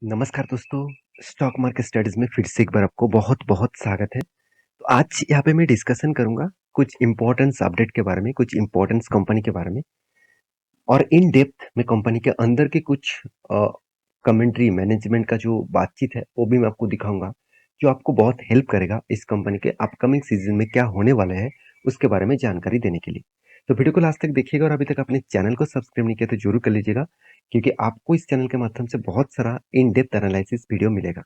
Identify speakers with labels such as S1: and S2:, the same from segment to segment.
S1: नमस्कार दोस्तों, stock market studies में फिर से एक बार आपको बहुत-बहुत स्वागत है। तो आज यहाँ पे मैं डिस्कशन करूँगा कुछ इम्पोर्टेंस अपडेट के बारे में, कुछ इम्पोर्टेंस कंपनी के बारे में और इन डेप्थ में कंपनी के अंदर के कुछ कमेंट्री मैनेजमेंट का जो बातचीत है, वो भी मैं आपको दिखाऊँगा, जो आपको बहुत हेल्प करेगा इस कंपनी के अपकमिंग सीज़न में क्या होने वाला है, उसके बारे में जानकारी देने के लिए। तो वीडियो को लास्ट तक देखिएगा और अभी तक आपने चैनल को सब्सक्राइब नहीं किया तो ज़रूर कर लीजिएगा, क्योंकि आपको इस चैनल के माध्यम से बहुत सारा इन डेप्थ एनालिसिस वीडियो मिलेगा।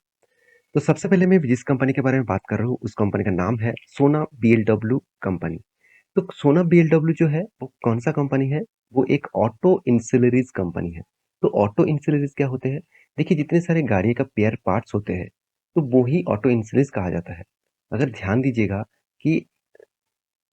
S1: तो सबसे पहले मैं जिस कंपनी के बारे में बात कर रहा हूँ, उस कंपनी का नाम है सोना बीएलडब्ल्यू कंपनी। तो सोना बीएलडब्ल्यू जो है, वो कौन-सा कंपनी है? वो एक ऑटो इंसिलरीज़ कंपनी है। तो ऑटो इंसिलरीज़ क्या होते हैं? देखिए, जितने सारे गाड़ी का पेयर पार्ट्स होते हैं, तो वो ही ऑटो इंसिलरीज़ कहा जाता है। अगर ध्यान दीजिएगा कि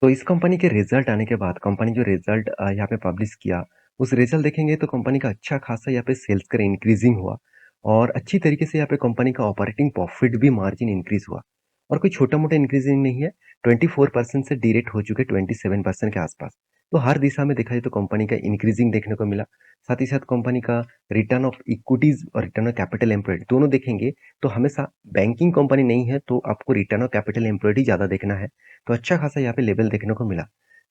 S1: तो इस कंपनी के रिजल्ट आने के बाद कंपनी जो रिजल्ट यहाँ पे पब्लिश किया, उस रिजल्ट देखेंगे तो कंपनी का अच्छा खासा यहाँ पे सेल्स का इंक्रीजिंग हुआ और अच्छी तरीके से यहाँ पे कंपनी का ऑपरेटिंग प्रॉफिट भी मार्जिन इंक्रीज हुआ और कोई छोटा मोटा इंक्रीजिंग नहीं है। 24% से डायरेक्ट हो चुके 27% के आसपास। तो हर दिशा में देखा जाए तो कंपनी का इंक्रीजिंग देखने को मिला। साथ ही साथ कंपनी का रिटर्न ऑफ इक्विटीज और रिटर्न ऑफ कैपिटल एम्प्लॉयड दोनों देखेंगे तो हमेशा बैंकिंग कंपनी नहीं है तो आपको रिटर्न ऑफ कैपिटल एम्प्लॉयड ही ज्यादा देखना है। तो अच्छा खासा यहाँ पे लेवल देखने को मिला।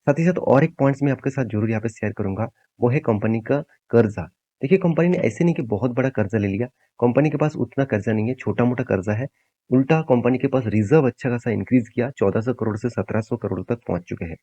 S1: साथ ही साथ और एक पॉइंट्स मैं आपके साथ ज़रूर यहाँ पे शेयर करूँगा, वो है कंपनी का कर्जा। देखिए, कंपनी ने ऐसे नहीं कि बहुत बड़ा कर्जा ले लिया, कंपनी के पास उतना कर्जा नहीं है, छोटा-मोटा कर्जा है। उल्टा कंपनी के पास रिज़र्व अच्छा खासा इंक्रीज़ किया, 1400 करोड़ से 1700 करोड़ तक पहुँच चुके हैं।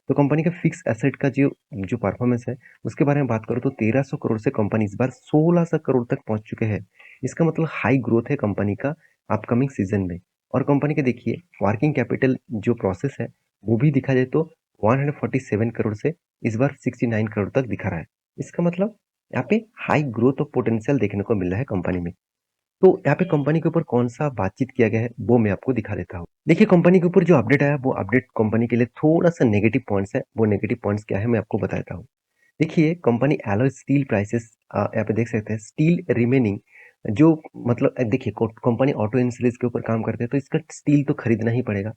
S1: तो कंपनी का फिक्स एसेट का जो जो परफॉर्मेंस है, उसके बारे में बात करूँ तो 1300 करोड़ से कंपनी इस बार 1600 करोड़ तक पहुँच चुके हैं। इसका मतलब हाई ग्रोथ है कंपनी का अपकमिंग सीज़न में। और कंपनी के देखिए वर्किंग कैपिटल जो प्रोसेस है, वो भी देखा जाए तो 147 करोड़ से इस बार 69 करोड़ तक दिखा रहा है। इसका मतलब यहाँ पे हाई ग्रोथ और पोटेंशियल देखने को मिल रहा है कंपनी में। तो यहाँ पे कंपनी के ऊपर कौन-सा बातचीत किया गया है, वो मैं आपको दिखा देता हूँ। देखिए, कंपनी के ऊपर जो अपडेट आया, वो अपडेट कंपनी के लिए थोड़ा-सा नेगेटिव पॉइंट्स है। वो नेगेटिव पॉइंट्स क्या है, मैं आपको बता देता हूँ। देखिए, कंपनी एलॉय स्टील प्राइसेस यहाँ पे देख सकते हैं, स्टील रिमेनिंग जो मतलब देखिए कंपनी ऑटो इंश्योरेंस के ऊपर काम करते हैं, तो इसका स्टील तो खरीदना ही पड़ेगा।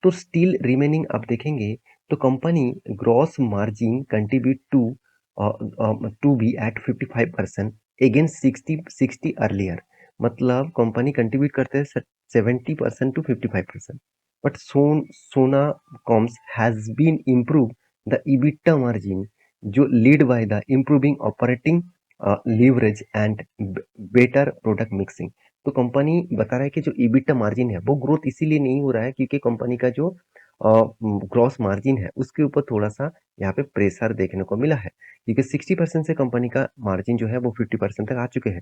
S1: तो स्टील रिमेनिंग आप देखेंगे, तो company gross margin contribute to be at 55% against 60 earlier. मतलब कंपनी कंट्रीब्यूट करते हैं 70% टू 55%, बट सोना कॉम्स has been improve the EBITDA margin जो lead by the improving operating leverage and better product mixing. तो company बता रहा है कि जो EBITDA मार्जिन है वो ग्रोथ इसीलिए नहीं हो रहा है क्योंकि कंपनी का जो ग्रॉस मार्जिन है उसके ऊपर थोड़ा सा यहाँ पे प्रेशर देखने को मिला है, क्योंकि 60% से कंपनी का मार्जिन जो है वो 50% तक आ चुके हैं।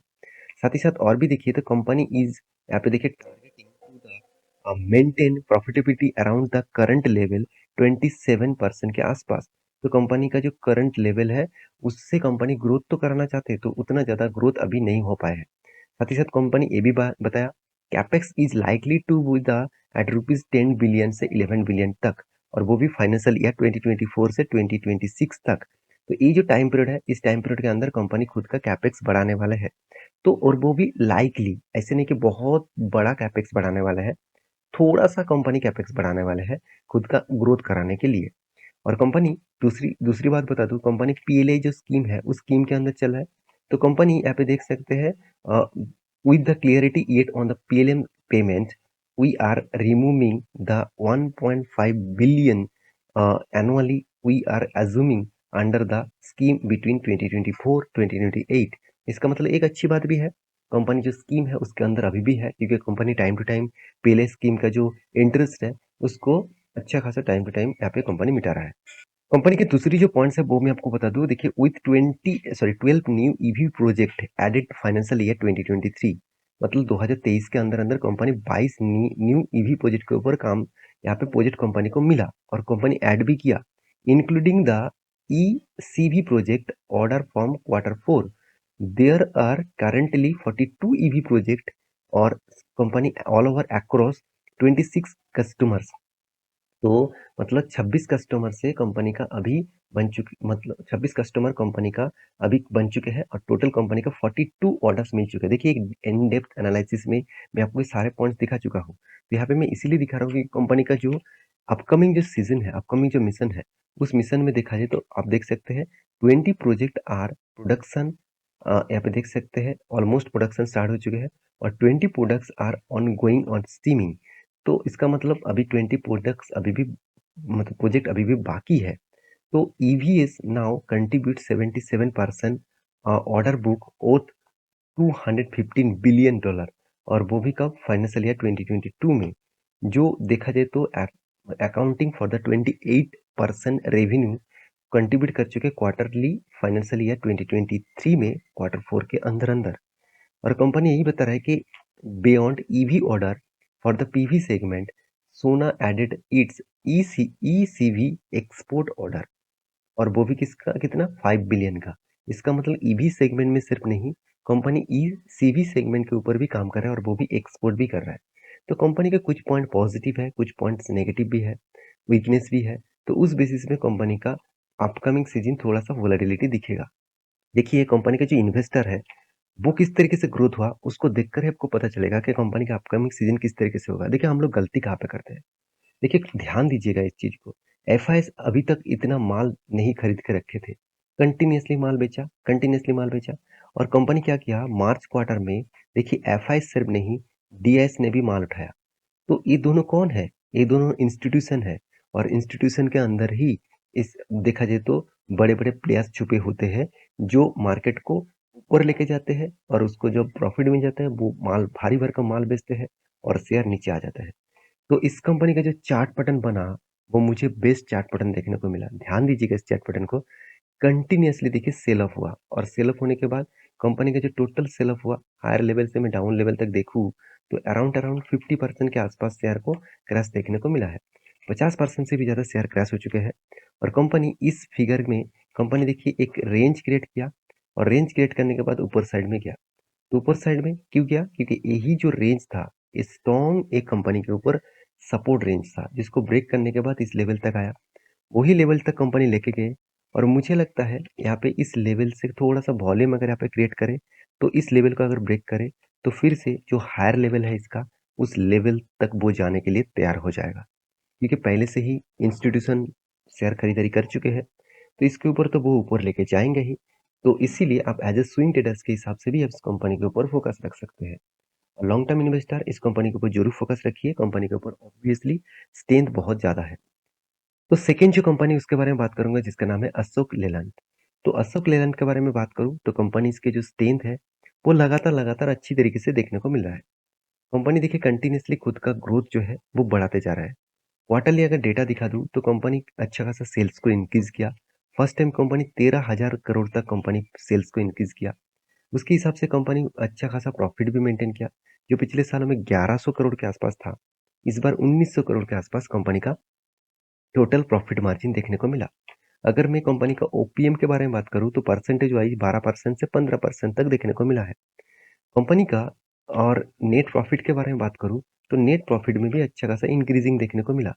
S1: साथ ही साथ और भी देखिए तो कंपनी इज यहाँ पे देखिए targeting to the maintain profitability around the current level 27% के आसपास। तो कंपनी का जो करंट लेवल है उससे कंपनी ग्रोथ तो करना चाहते हैं, तो उतना ज्यादा ग्रोथ अभी नहीं हो पाया है। साथ ही साथ कंपनी ये भी बताया capex is likely to be the at rupees 10 billion से 11 बिलियन तक, और वो भी फाइनेंशियल ईयर 2024 से 2026 तक। तो ये जो टाइम पीरियड है, इस टाइम पीरियड के अंदर कंपनी खुद का कैपेक्स बढ़ाने वाला है। तो और वो भी लाइकली, ऐसे नहीं कि बहुत बड़ा कैपेक्स बढ़ाने वाला है, थोड़ा सा कंपनी कैपेक्स बढ़ाने वाला है खुद का ग्रोथ कराने के लिए। और कंपनी दूसरी दूसरी बात बता दूं, कंपनी पीएलआई जो स्कीम है उस स्कीम के अंदर चल रहा है। तो कंपनी यहाँ पे देख सकते हैं with the clarity yet on the PLM payment we are removing the 1.5 billion annually we are assuming under the scheme between 2024 2028। इसका मतलब एक अच्छी बात भी है, कंपनी जो स्कीम है उसके अंदर अभी भी है, क्योंकि company time to time PLI scheme का जो इंटरेस्ट है उसको अच्छा खासा टाइम टू टाइम यहाँ पे कंपनी मिटा रहा है। कंपनी की दूसरी जो पॉइंट्स है वो मैं आपको बता दूं। देखिए, with 12 new EV project added financial year 2023, मतलब 2023 के अंदर अंदर कंपनी 22 न्यू ईवी प्रोजेक्ट के ऊपर काम यहाँ पे प्रोजेक्ट कंपनी को मिला और कंपनी ऐड भी किया, including the E CV project order from Q4। There are currently 42 EV project और company all over across 26 customers. तो मतलब 26 कस्टमर से कंपनी का अभी बन चुकी, मतलब 26 कस्टमर कंपनी का अभी बन चुके हैं और टोटल कंपनी का 42 ऑर्डर्स मिल चुके हैं। देखिए, एक इन डेप्थ एनालिसिस में मैं आपको ये सारे पॉइंट्स दिखा चुका हूँ। तो यहाँ पे मैं इसीलिए दिखा रहा हूँ कि कंपनी का जो अपकमिंग जो सीजन है, अपकमिंग जो मिशन है, उस मिशन में देखा जाए तो आप देख सकते हैं 20 प्रोजेक्ट आर प्रोडक्शन यहाँ पे देख सकते हैं ऑलमोस्ट प्रोडक्शन स्टार्ट हो चुके हैं और 20 products are on going on steaming. तो इसका मतलब अभी 20 प्रोडक्ट्स अभी भी मतलब प्रोजेक्ट अभी भी बाकी है। तो EVS now contribute 77% order book oath $215 billion, और वो भी कब? फाइनेंशियल ईयर 2022 में, जो देखा जाए तो accounting for the 28% revenue contribute कर चुके क्वार्टरली फाइनेंशियल ईयर 2023 में, क्वार्टर 4 के अंदर अंदर। और कंपनी यही बता रहा है कि beyond EV order for the PV segment, सोना एडेड इट्स ईसीवी एक्सपोर्ट ऑर्डर, और वो भी किसका? कितना? 5 बिलियन का। इसका मतलब ईवी सेगमेंट में सिर्फ नहीं, कंपनी ईसीवी सेगमेंट के ऊपर भी काम कर रहा है और वो भी एक्सपोर्ट भी कर रहा है। तो कंपनी के कुछ पॉइंट पॉजिटिव है, कुछ पॉइंट्स नेगेटिव भी है, वीकनेस भी है। तो उस बेसिस में कंपनी का अपकमिंग सीजन थोड़ा सा वोलेटिलिटी दिखेगा। देखिए कंपनी का जो इन्वेस्टर है वो किस तरीके से ग्रोथ हुआ, उसको देखकर ही आपको पता चलेगा कि कंपनी का अपकमिंग सीजन किस तरीके से होगा। देखिए हम लोग गलती कहाँ पे करते हैं, देखिए ध्यान दीजिएगा इस चीज को। एफआईएस अभी तक इतना माल नहीं खरीद के रखे थे, कंटिन्यूसली माल बेचा, कंटिन्यूसली माल बेचा। और कंपनी क्या किया मार्च क्वार्टर में, देखिए एफआईएस सिर्फ नहीं, डीआईएस ने भी माल उठाया। तो ये दोनों कौन है? ये दोनों इंस्टीट्यूशन है, और इंस्टीट्यूशन के अंदर ही इस देखा जाए तो बड़े बड़े प्लेयर्स छुपे होते हैं जो मार्केट को ऊपर लेके जाते हैं, और उसको जब प्रॉफिट मिल जाता है वो माल भारी भरकम माल बेचते हैं और शेयर नीचे आ जाता है। तो इस कंपनी का जो चार्ट पैटर्न बना वो मुझे बेस्ट चार्ट पैटर्न देखने को मिला। ध्यान दीजिएगा इस चार्ट पैटर्न को। कंटिन्यूअसली देखिए सेल ऑफ हुआ, और सेल ऑफ होने के बाद कंपनी का जो टोटल सेल ऑफ हुआ, हायर लेवल से मैं डाउन लेवल तक देखूं तो अराउंड अराउंड 50% के आसपास शेयर को क्रैश देखने को मिला है। 50% से भी ज्यादा शेयर क्रैश हो चुके हैं। और कंपनी इस फिगर में, कंपनी देखिए एक रेंज क्रिएट किया, और रेंज क्रिएट करने के बाद ऊपर साइड में गया। तो ऊपर साइड में क्यों गया? क्योंकि यही जो रेंज था स्ट्रॉन्ग एक कंपनी के ऊपर सपोर्ट रेंज था, जिसको ब्रेक करने के बाद इस लेवल तक आया। वही लेवल तक कंपनी लेके गए, और मुझे लगता है यहाँ पे इस लेवल से थोड़ा सा वॉल्यूम अगर यहाँ पे क्रिएट करे तो इस लेवल को अगर ब्रेक करे तो फिर से जो हायर लेवल है इसका, उस लेवल तक वो जाने के लिए तैयार हो जाएगा, क्योंकि पहले से ही इंस्टीट्यूशन शेयर खरीदारी कर चुके हैं। तो इसके ऊपर तो वो ऊपर लेके जाएंगे ही। तो इसीलिए आप एज ए स्विंग ट्रेडर्स के हिसाब से भी आप इस कंपनी के ऊपर फोकस रख सकते हैं। और लॉन्ग टर्म इन्वेस्टर इस कंपनी के ऊपर जरूर फोकस रखिए, कंपनी के ऊपर ऑब्वियसली स्ट्रेंथ बहुत ज्यादा है। तो सेकेंड जो कंपनी उसके बारे में बात करूंगा जिसका नाम है अशोक लेलैंड। तो अशोक लेलैंड के बारे में बात करूं तो कंपनी इसके जो स्ट्रेंथ है वो लगातार लगातार अच्छी तरीके से देखने को मिल रहा है। कंपनी देखिए कंटिन्यूसली खुद का ग्रोथ जो है वो बढ़ाते जा रहा है। क्वार्टरली अगर डेटा दिखा दूं तो कंपनी अच्छा खासा सेल्स को इंक्रीज किया। फर्स्ट टाइम कंपनी 13,000 करोड़ तक कंपनी सेल्स को इंक्रीज किया। उसके हिसाब से कंपनी अच्छा खासा प्रॉफिट भी मेंटेन किया, जो पिछले सालों में 1100 करोड़ के आसपास था, इस बार 1900 करोड़ के आसपास कंपनी का टोटल प्रॉफिट मार्जिन देखने को मिला। अगर मैं कंपनी का ओपीएम के बारे में बात करूं तो परसेंटेज वाइज 12% से 15% तक देखने को मिला है कंपनी का। और नेट प्रॉफिट के बारे में बात करूं तो नेट प्रॉफिट में भी अच्छा खासा इंक्रीजिंग देखने को मिला।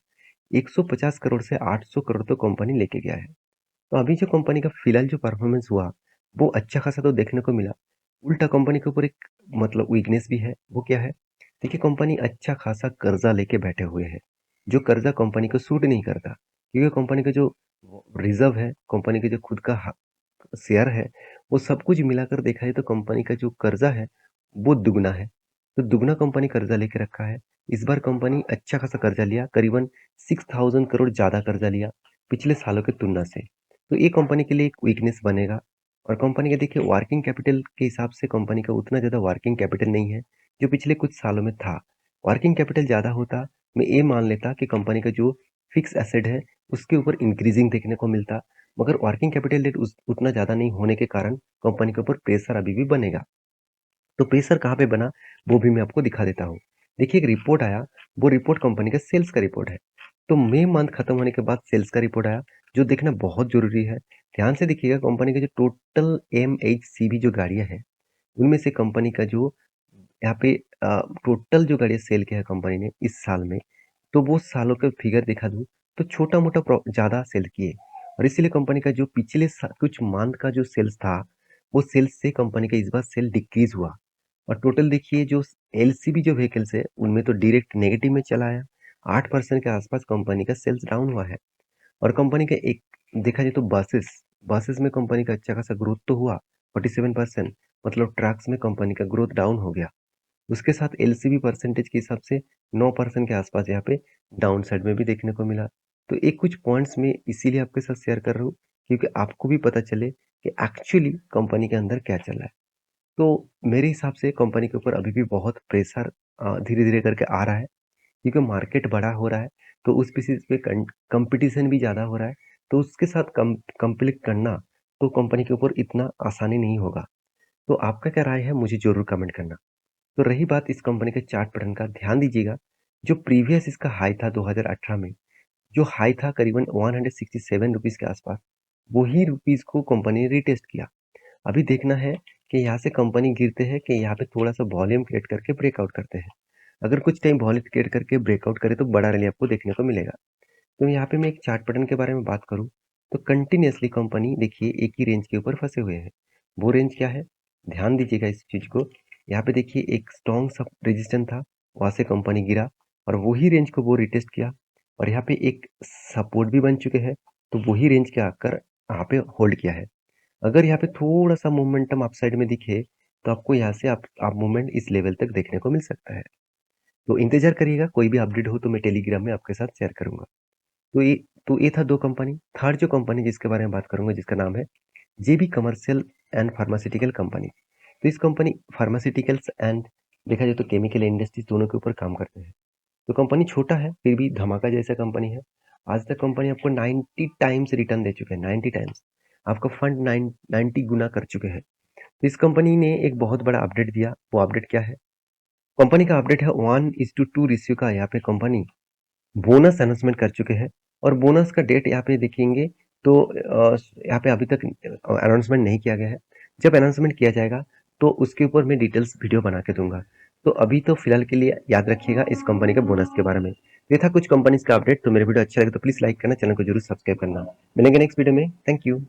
S1: 150 करोड़ से 800 करोड़ तो कंपनी लेके गया है। तो अभी जो कंपनी का फिलहाल जो परफॉर्मेंस हुआ वो अच्छा खासा तो देखने को मिला। उल्टा कंपनी के ऊपर एक मतलब वीकनेस भी है, वो क्या है? देखिए कंपनी अच्छा खासा कर्जा लेके बैठे हुए है, जो कर्जा कंपनी को सूट नहीं करता, क्योंकि कंपनी का जो रिजर्व है, कंपनी का जो खुद का शेयर है, वो सब कुछ मिलाकर देखा जाए तो कंपनी का जो कर्जा है वो दुगना है। तो दुगना कंपनी कर्जा लेके रखा है। इस बार कंपनी अच्छा खासा कर्जा लिया, करीबन 6,000 करोड़ ज्यादा कर्जा लिया पिछले सालों की तुलना से। तो ये कंपनी के लिए एक वीकनेस बनेगा। और कंपनी का देखिए वर्किंग कैपिटल के हिसाब से कंपनी का उतना ज्यादा वर्किंग कैपिटल नहीं है जो पिछले कुछ सालों में था। वर्किंग कैपिटल ज्यादा होता, मैं ये मान लेता कि कंपनी का जो फिक्स एसेट है उसके ऊपर इंक्रीजिंग देखने को मिलता। मगर वर्किंग कैपिटल रेट उतना ज्यादा नहीं होने के कारण कंपनी के ऊपर प्रेशर अभी भी बनेगा। तो प्रेशर कहाँ पे बना वो भी मैं आपको दिखा देता हूँ। देखिए एक रिपोर्ट आया, वो रिपोर्ट कंपनी का सेल्स का रिपोर्ट है। तो मई मंथ खत्म होने के बाद सेल्स का रिपोर्ट आया, जो देखना बहुत जरूरी है। ध्यान से देखिएगा कंपनी का जो टोटल MHCV जो गाड़ियां हैं उनमें से कंपनी का जो यहाँ पे टोटल जो गाड़ियां सेल किया है कंपनी ने इस साल में, तो वो सालों का फिगर दिखा दूं तो छोटा मोटा ज्यादा सेल किए। और इसीलिए कंपनी का जो पिछले कुछ मंथ का जो सेल्स था वो सेल्स से कंपनी का इस बार सेल डिक्रीज हुआ। और टोटल देखिए जो एलसीबी जो व्हीकल्स है उनमें तो डायरेक्ट नेगेटिव में चला आया। 8% के आसपास कंपनी का सेल्स डाउन हुआ है। और कंपनी का एक देखा जाए तो बसेस बसेस में कंपनी का अच्छा खासा ग्रोथ तो हुआ, 47%, मतलब ट्रक्स में कंपनी का ग्रोथ डाउन हो गया। उसके साथ एलसीवी परसेंटेज के हिसाब से 9% के आसपास यहाँ पे डाउन साइड में भी देखने को मिला। तो एक कुछ पॉइंट्स में इसीलिए आपके साथ शेयर कर रहा हूँ, क्योंकि आपको भी पता चले कि एक्चुअली कंपनी के अंदर क्या चल रहा है। तो मेरे हिसाब से कंपनी के ऊपर अभी भी बहुत प्रेशर धीरे-धीरे करके आ रहा है, क्योंकि मार्केट बड़ा हो रहा है, तो उस बेसिस पे कंपटीशन भी ज़्यादा हो रहा है, तो उसके साथ कम्पीट करना तो कंपनी के ऊपर इतना आसानी नहीं होगा। तो आपका क्या राय है, मुझे ज़रूर कमेंट करना। तो रही बात इस कंपनी के चार्ट पैटर्न का, ध्यान दीजिएगा, जो प्रीवियस इसका हाई था 2018 में, जो हाई था करीबन 167 रुपीज़ के आसपास, वही रुपीज़ को कंपनी ने रीटेस्ट किया। अभी देखना है कि यहाँ से कंपनी गिरते हैं कि यहाँ पे थोड़ा सा वॉल्यूम क्रिएट करके ब्रेकआउट करते हैं। अगर कुछ टाइम वॉल्यूम क्रिएट करके ब्रेकआउट करे तो बड़ा रैली आपको देखने को मिलेगा। तो यहाँ पे मैं एक चार्ट पैटर्न के बारे में बात करूँ, तो कंटिन्यूअसली कंपनी देखिए एक ही रेंज के ऊपर फंसे हुए हैं। वो रेंज क्या है, ध्यान दीजिएगा इस चीज को। यहाँ पे देखिए एक स्ट्रॉन्ग सा रेजिस्टेंस था, वहां से कंपनी गिरा और वही रेंज को वो रिटेस्ट किया, और यहाँ पे एक सपोर्ट भी बन चुके हैं, तो वही रेंज के आकर यहाँ पे होल्ड किया है। अगर यहाँ पे थोड़ा सा मोमेंटम अपसाइड में दिखे तो आपको यहाँ से आप मूवमेंट इस लेवल तक देखने को मिल सकता है। तो इंतजार करिएगा, कोई भी अपडेट हो तो मैं टेलीग्राम में आपके साथ शेयर करूंगा। तो ये ये था दो कंपनी। थर्ड जो कंपनी जिसके बारे में बात करूंगा, जिसका नाम है जेबी कमर्शियल एंड फार्मास्यूटिकल कंपनी। तो इस कंपनी फार्मास्यूटिकल्स एंड देखा जाए तो केमिकल इंडस्ट्रीज दोनों के ऊपर काम करते हैं। तो कंपनी छोटा है फिर भी धमाका जैसा कंपनी है। आज तक कंपनी आपको 90 टाइम्स रिटर्न दे चुके हैं, 90 टाइम्स। आपका फंड 90 गुना कर चुके हैं। तो इस कंपनी ने एक बहुत बड़ा अपडेट दिया। वो अपडेट क्या है, कंपनी का अपडेट है 1:2 रेशियो का। यहाँ पे कंपनी बोनस अनाउंसमेंट कर चुके हैं, और बोनस का डेट यहाँ पे देखेंगे तो यहाँ पे अभी तक अनाउंसमेंट नहीं किया गया है। जब अनाउंसमेंट किया जाएगा तो उसके ऊपर मैं डिटेल्स वीडियो बना के दूंगा। तो अभी तो फिलहाल के लिए याद रखिएगा इस कंपनी के बोनस के बारे में। ये था कुछ कंपनीज का अपडेट। तो मेरे वीडियो अच्छा लगे तो प्लीज लाइक करना, चैनल को जरूर सब्सक्राइब करना। मिलेंगे नेक्स्ट वीडियो में। Thank you.